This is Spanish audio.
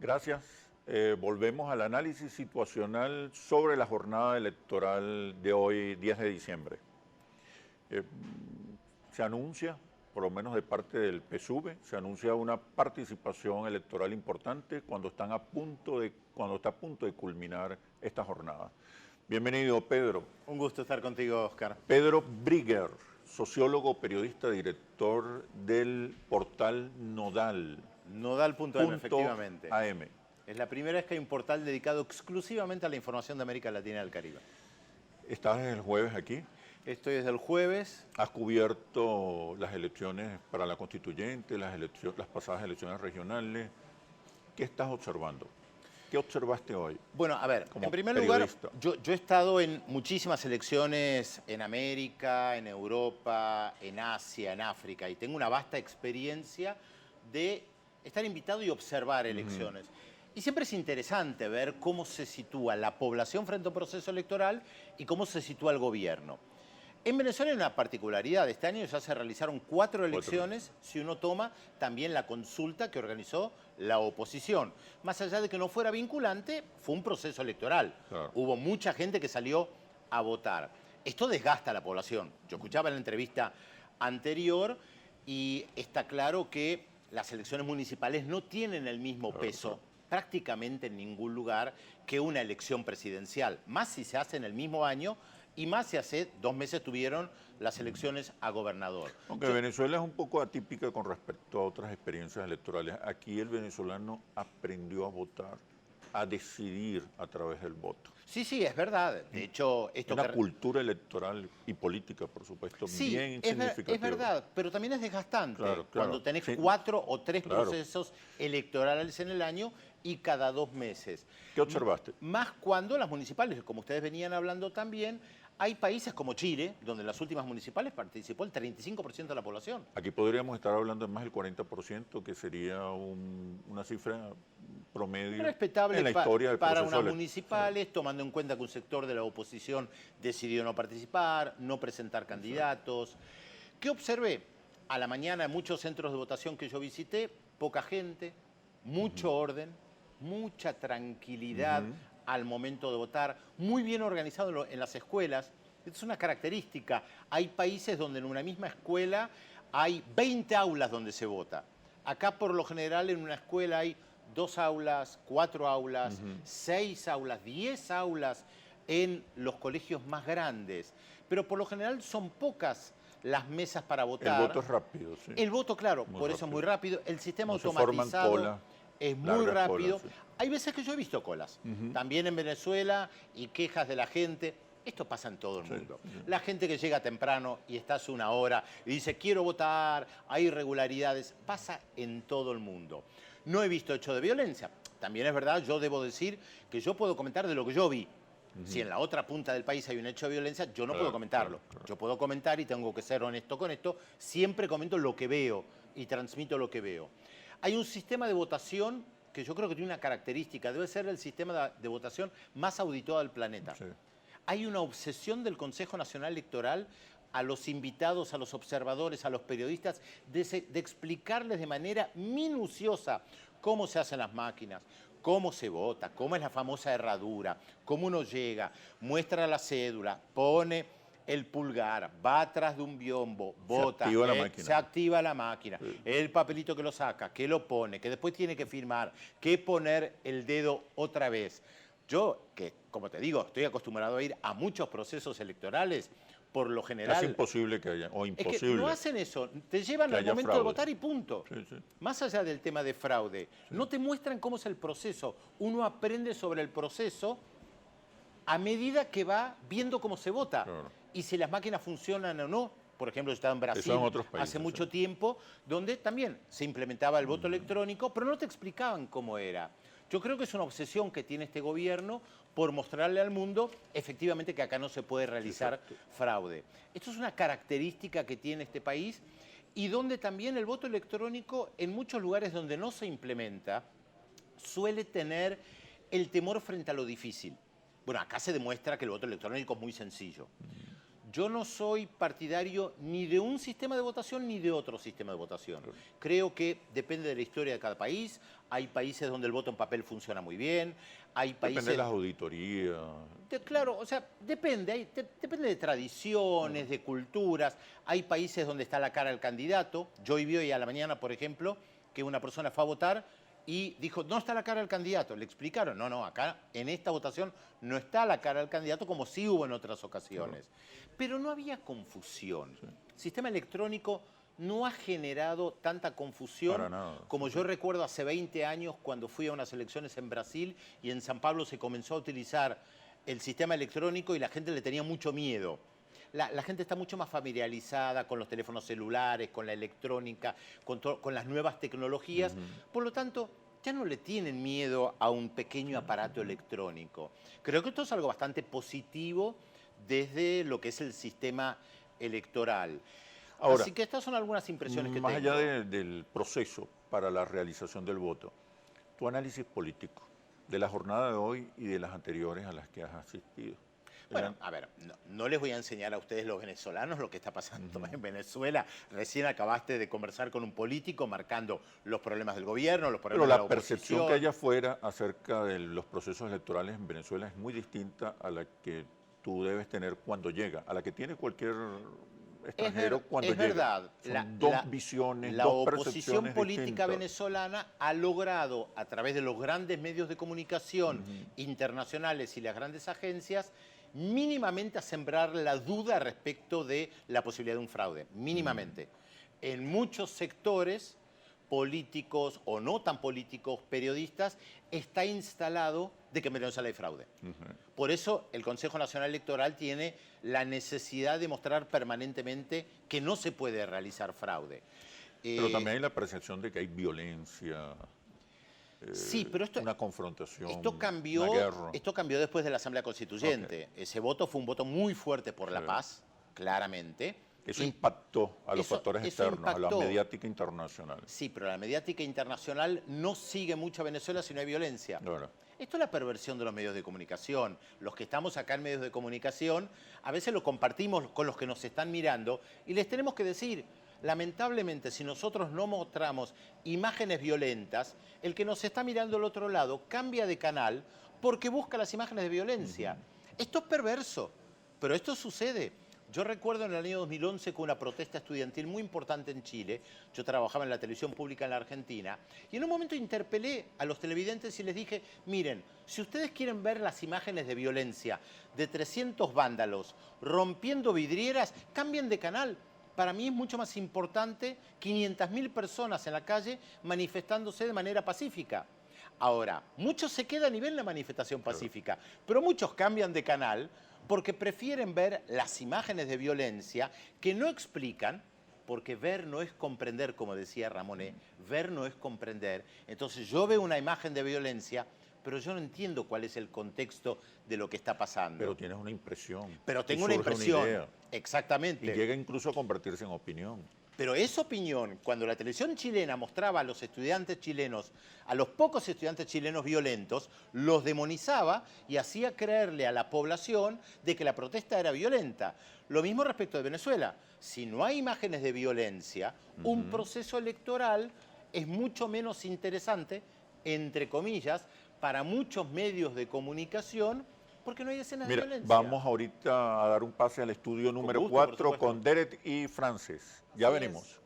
Gracias. Volvemos al análisis situacional sobre la jornada electoral de hoy, 10 de diciembre. Eh, Se anuncia, por lo menos de parte del PSUV, se anuncia una participación electoral importante cuando está a punto de culminar esta jornada. Bienvenido, Pedro. Un gusto estar contigo, Oscar. Pedro Brigger, sociólogo, periodista, director del portal Nodal. Nodal.am, efectivamente. AM. Es la primera vez que hay un portal dedicado exclusivamente a la información de América Latina y del Caribe. ¿Estás desde el jueves aquí? Estoy desde el jueves. ¿Has cubierto las elecciones para la constituyente, las pasadas elecciones regionales? ¿Qué estás observando? ¿Qué observaste hoy? Bueno, a ver, en primer lugar, yo he estado en muchísimas elecciones en América, en Europa, en Asia, en África, y tengo una vasta experiencia de estar invitado y observar elecciones. Y siempre es interesante ver cómo se sitúa la población frente a un proceso electoral y cómo se sitúa el gobierno. En Venezuela hay una particularidad. Este año ya se realizaron 4 elecciones, si uno toma también la consulta que organizó la oposición. Más allá de que no fuera vinculante, fue un proceso electoral. Claro. Hubo mucha gente que salió a votar. Esto desgasta a la población. Yo escuchaba en la entrevista anterior y está claro que las elecciones municipales no tienen el mismo peso prácticamente en ningún lugar que una elección presidencial. Más si se hace en el mismo año y más si hace 2 meses tuvieron las elecciones a gobernador. Aunque Venezuela es un poco atípica con respecto a otras experiencias electorales. Aquí el venezolano aprendió a votar, a decidir a través del voto. Sí, sí, es verdad. De hecho, esto una cultura electoral y política, por supuesto, sí, bien significativa. Es verdad, pero también es desgastante cuando tenés sí, 4 o 3 procesos electorales en el año y cada 2 meses. ¿Qué observaste? Más cuando las municipales, como ustedes venían hablando también, hay países como Chile, donde en las últimas municipales participó el 35% de la población. Aquí podríamos estar hablando de más del 40%, que sería una cifra promedio respetable en la historia del para proceso unas municipales, tomando en cuenta que un sector de la oposición decidió no participar, no presentar candidatos. ¿Qué observé? A la mañana en muchos centros de votación que yo visité, poca gente, mucho orden, mucha tranquilidad al momento de votar, muy bien organizado en las escuelas. Es una característica. Hay países donde en una misma escuela hay 20 aulas donde se vota. Acá por lo general en una escuela hay 2 aulas, 4 aulas, 6 aulas, 10 aulas en los colegios más grandes. Pero por lo general son pocas las mesas para votar. El voto es rápido, sí. El voto, claro, por eso es muy rápido. El sistema no automatizado es muy rápido. Colas, sí. Hay veces que yo he visto colas, también en Venezuela, y quejas de la gente. Esto pasa en todo el mundo. Sí. La gente que llega temprano y está hace una hora y dice, quiero votar, hay irregularidades, pasa en todo el mundo. No he visto hechos de violencia. También es verdad, yo debo decir que yo puedo comentar de lo que yo vi. Si en la otra punta del país hay un hecho de violencia, yo no puedo comentarlo. Yo puedo comentar y tengo que ser honesto con esto. Siempre comento lo que veo y transmito lo que veo. Hay un sistema de votación que yo creo que tiene una característica. Debe ser el sistema de votación más auditado del planeta. Sí. Hay una obsesión del Consejo Nacional Electoral a los invitados, a los observadores, a los periodistas, de explicarles de manera minuciosa cómo se hacen las máquinas, cómo se vota, cómo es la famosa herradura, cómo uno llega, muestra la cédula, pone el pulgar, va atrás de un biombo, vota, se activa la máquina, el papelito que lo saca, que lo pone, que después tiene que firmar, que poner el dedo otra vez. Yo, que como te digo, estoy acostumbrado a ir a muchos procesos electorales, por lo general... Es imposible que haya, o imposible. Es que no hacen eso, te llevan al momento de votar y punto. Sí. Más allá del tema de fraude, no te muestran cómo es el proceso. Uno aprende sobre el proceso a medida que va viendo cómo se vota. Claro. Y si las máquinas funcionan o no. Por ejemplo, yo estaba en Brasil hace mucho tiempo, donde también se implementaba el voto electrónico, pero no te explicaban cómo era. Yo creo que es una obsesión que tiene este gobierno por mostrarle al mundo efectivamente que acá no se puede realizar fraude. Esto es una característica que tiene este país y donde también el voto electrónico, en muchos lugares donde no se implementa, suele tener el temor frente a lo difícil. Bueno, acá se demuestra que el voto electrónico es muy sencillo. Yo no soy partidario ni de un sistema de votación ni de otro sistema de votación. Creo que depende de la historia de cada país. Hay países donde el voto en papel funciona muy bien. Hay países... Depende de las auditorías. Claro, o sea, depende. Depende de tradiciones, de culturas. Hay países donde está la cara del candidato. Yo vi hoy a la mañana, por ejemplo, que una persona fue a votar y dijo, no está la cara del candidato. Le explicaron, no, acá en esta votación no está la cara del candidato como sí hubo en otras ocasiones. Pero no había confusión. Sí. El sistema electrónico no ha generado tanta confusión como yo recuerdo hace 20 años cuando fui a unas elecciones en Brasil y en San Pablo se comenzó a utilizar el sistema electrónico y la gente le tenía mucho miedo. La gente está mucho más familiarizada con los teléfonos celulares, con la electrónica, con las nuevas tecnologías. Por lo tanto, ya no le tienen miedo a un pequeño aparato electrónico. Creo que esto es algo bastante positivo desde lo que es el sistema electoral. Ahora, así que estas son algunas impresiones que tengo. Más allá del proceso para la realización del voto, tu análisis político de la jornada de hoy y de las anteriores a las que has asistido. Bueno, a ver, no les voy a enseñar a ustedes los venezolanos lo que está pasando en Venezuela. Recién acabaste de conversar con un político marcando los problemas del gobierno, los problemas de la oposición. Pero la percepción que hay afuera acerca de los procesos electorales en Venezuela es muy distinta a la que tú debes tener cuando llega, a la que tiene cualquier extranjero cuando llega. Es verdad. Son dos visiones, la dos oposición política distintas. venezolana ha logrado, a través de los grandes medios de comunicación internacionales y las grandes agencias, mínimamente a sembrar la duda respecto de la posibilidad de un fraude, mínimamente. En muchos sectores políticos o no tan políticos, periodistas, está instalado de que en Venezuela hay fraude. Por eso el Consejo Nacional Electoral tiene la necesidad de mostrar permanentemente que no se puede realizar fraude. Pero también hay la percepción de que hay violencia. Sí, pero una confrontación, una guerra. Esto cambió después de la Asamblea Constituyente. Ese voto fue un voto muy fuerte por la paz, claramente. Eso impactó a los factores externos, a la mediática internacional. Sí, pero la mediática internacional no sigue mucho a Venezuela si no hay violencia. Claro. Esto es la perversión de los medios de comunicación. Los que estamos acá en medios de comunicación, a veces lo compartimos con los que nos están mirando y les tenemos que decir, lamentablemente, si nosotros no mostramos imágenes violentas, el que nos está mirando al otro lado cambia de canal porque busca las imágenes de violencia. Esto es perverso, pero esto sucede. Yo recuerdo en el año 2011 con una protesta estudiantil muy importante en Chile. Yo trabajaba en la televisión pública en la Argentina y en un momento interpelé a los televidentes y les dije, miren, si ustedes quieren ver las imágenes de violencia de 300 vándalos rompiendo vidrieras, cambien de canal. Para mí es mucho más importante 500.000 personas en la calle manifestándose de manera pacífica. Ahora, muchos se quedan y ven la manifestación pacífica, pero muchos cambian de canal porque prefieren ver las imágenes de violencia que no explican, porque ver no es comprender, como decía Ramonet, ver no es comprender. Entonces yo veo una imagen de violencia, pero yo no entiendo cuál es el contexto de lo que está pasando. Pero tienes una impresión. Pero tengo una impresión. Una idea. Exactamente. Y llega incluso a convertirse en opinión. Pero esa opinión, cuando la televisión chilena mostraba a los estudiantes chilenos, a los pocos estudiantes chilenos violentos, los demonizaba y hacía creerle a la población de que la protesta era violenta. Lo mismo respecto de Venezuela. Si no hay imágenes de violencia, un proceso electoral es mucho menos interesante, entre comillas, para muchos medios de comunicación, porque no hay escenas de violencia. Vamos ahorita a dar un pase al estudio número 4 con Derek y Frances. Ya venimos.